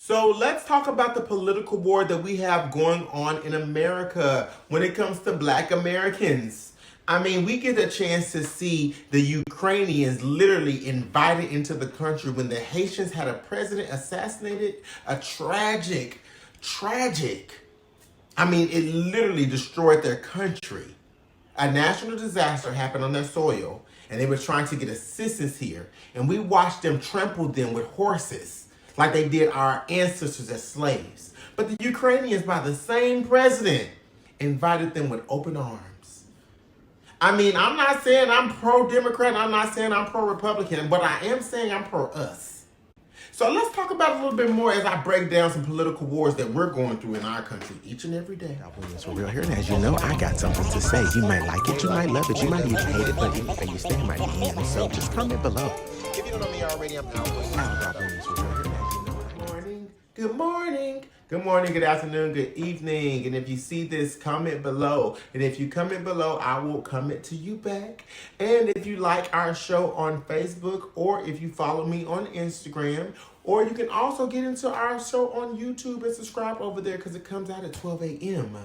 So let's talk about the political war that we have going on in America when it comes to Black Americans. I mean, we get a chance to see the Ukrainians literally invited into the country when the Haitians had a president assassinated. A tragic. I mean, it literally destroyed their country. A national disaster happened on their soil, and they were trying to get assistance here. And we watched them trample them with horses, like they did our ancestors as slaves. But the Ukrainians, by the same president, invited them with open arms. I mean, I'm not saying I'm pro-Democrat, I'm not saying I'm pro-Republican, but I am saying I'm pro-us. So let's talk about it a little bit more as I break down some political wars that we're going through in our country each and every day. It's for real here, and as you know, I got something to say. You might like it, you might love it, you might even hate it, but anything you stand might be in. So just comment below. If you don't know me already, I'm Good morning. Good morning, good afternoon, good evening. And if you see this, comment below. And if you comment below, I will comment to you back. And if you like our show on Facebook, or if you follow me on Instagram, or you can also get into our show on YouTube and subscribe over there because it comes out at 12 a.m.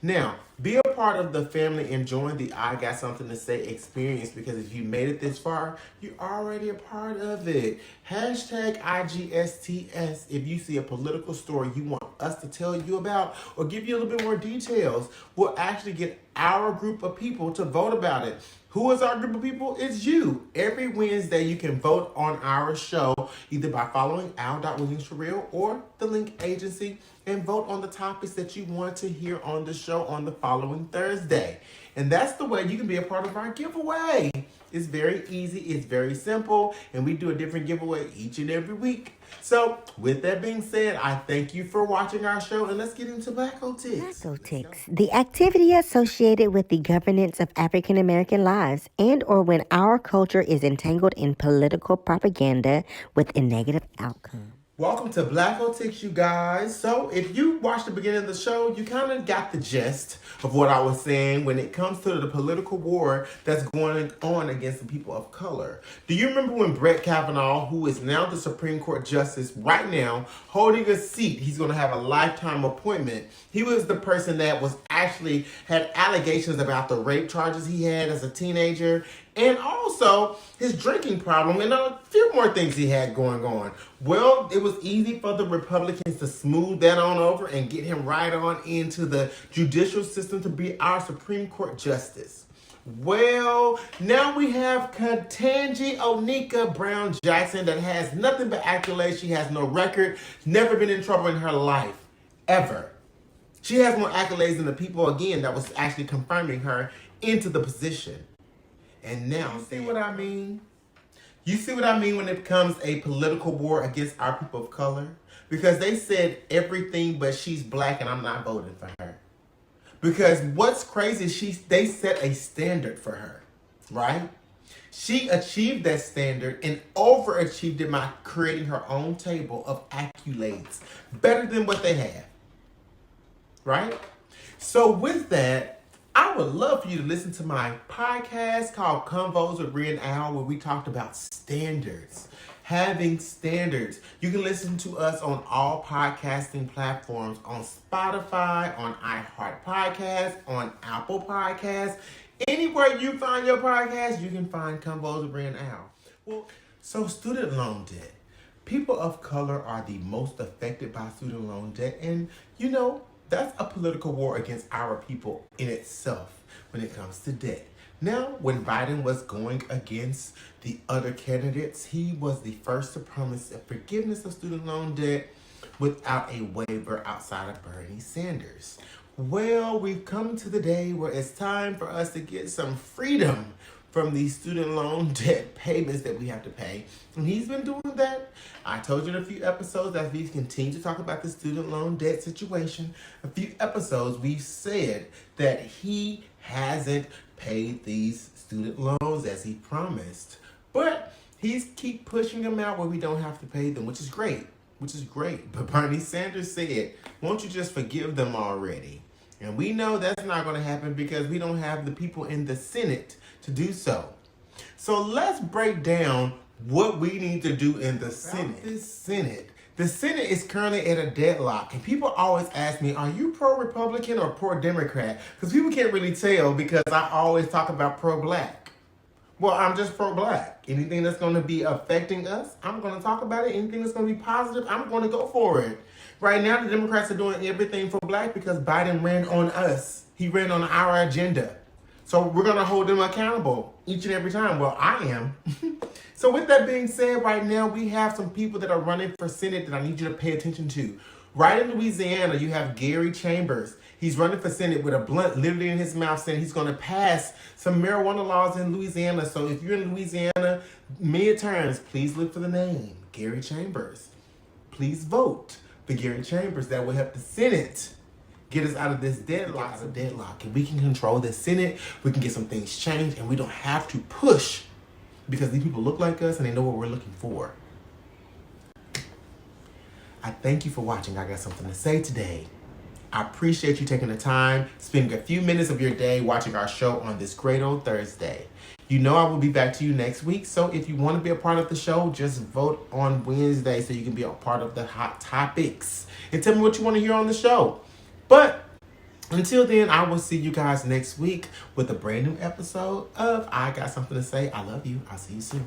Now, be a part of the family and join the I Got Something to Say experience, because if you made it this far, you're already a part of it. Hashtag IGSTS if you see a political story you want us to tell you about or give you a little bit more details. We'll actually get our group of people to vote about it. Who is our group of people? It's you. Every Wednesday, you can vote on our show either by following ᴍᴇᴛӷɪირլ or the Link Agency and vote on the topics that you want to hear on the show on the following Thursday. And that's the way you can be a part of our giveaway. It's very easy. It's very simple. And we do a different giveaway each and every week. So with that being said, I thank you for watching our show, and let's get into Blackotics. Blackotics, the activity associated with the governance of African American lives and or when our culture is entangled in political propaganda with a negative outcome. Welcome to Blackotics, you guys. So if you watched the beginning of the show, you kind of got the gist of what I was saying when it comes to the political war that's going on against the people of color. Do you remember when Brett Kavanaugh, who is now the Supreme Court Justice right now, holding a seat, he's going to have a lifetime appointment. He was the person that was actually had allegations about the rape charges he had as a teenager, and also his drinking problem and a few more things he had going on. Well, it was easy for the Republicans to smooth that on over and get him right on into the judicial system to be our Supreme Court Justice. Well, now we have Ketanji Onika Brown Jackson that has nothing but accolades. She has no record, never been in trouble in her life, ever. She has more accolades than the people, again, that was actually confirming her into the position. And now, see what I mean? You see what I mean when it becomes a political war against our people of color? Because they said everything but she's black and I'm not voting for her. Because what's crazy is they set a standard for her, right? She achieved that standard and overachieved it by creating her own table of accolades, better than what they have, right? So with that, I would love for you to listen to my podcast called Convos with Rhea and Al, where we talked about standards, having standards. You can listen to us on all podcasting platforms, on Spotify, on iHeart Podcasts, on Apple Podcasts. Anywhere you find your podcast, you can find Convos with Rhea and Al. Well, so student loan debt. People of color are the most affected by student loan debt, and you know, that's a political war against our people in itself when it comes to debt. Now, when Biden was going against the other candidates, he was the first to promise a forgiveness of student loan debt without a waiver outside of Bernie Sanders. Well, we've come to the day where it's time for us to get some freedom from these student loan debt payments that we have to pay. And he's been doing that. I told you in a few episodes that we continue to talk about the student loan debt situation. A few episodes we've said that he hasn't paid these student loans as he promised. But he's keep pushing them out where we don't have to pay them, which is great. But Bernie Sanders said, won't you just forgive them already? And we know that's not going to happen because we don't have the people in the Senate to do so. So let's break down what we need to do in the Senate. This Senate The Senate is currently at a deadlock, and people always ask me, are you pro-Republican or pro-Democrat? Because people can't really tell because I always talk about pro-black. Well, I'm just pro-black. Anything that's going to be affecting us, I'm going to talk about it. Anything that's going to be positive, I'm going to go for it. Right now, the Democrats are doing everything for black because Biden ran on us. He ran on our agenda. So we're going to hold them accountable each and every time. Well, I am. So with that being said, right now we have some people that are running for Senate that I need you to pay attention to. Right in Louisiana, you have Gary Chambers. He's running for Senate with a blunt literally in his mouth saying he's going to pass some marijuana laws in Louisiana. So if you're in Louisiana midterms, please look for the name, Gary Chambers. Please vote for Gary Chambers. That will help the Senate get us out of this deadlock. And we can control the Senate. We can get some things changed, and we don't have to push because these people look like us and they know what we're looking for. I thank you for watching. I got something to say today. I appreciate you taking the time, spending a few minutes of your day watching our show on this great old Thursday. You know I will be back to you next week, so if you want to be a part of the show, just vote on Wednesday so you can be a part of the hot topics. And tell me what you want to hear on the show. But until then, I will see you guys next week with a brand new episode of I Got Something to Say. I love you. I'll see you soon.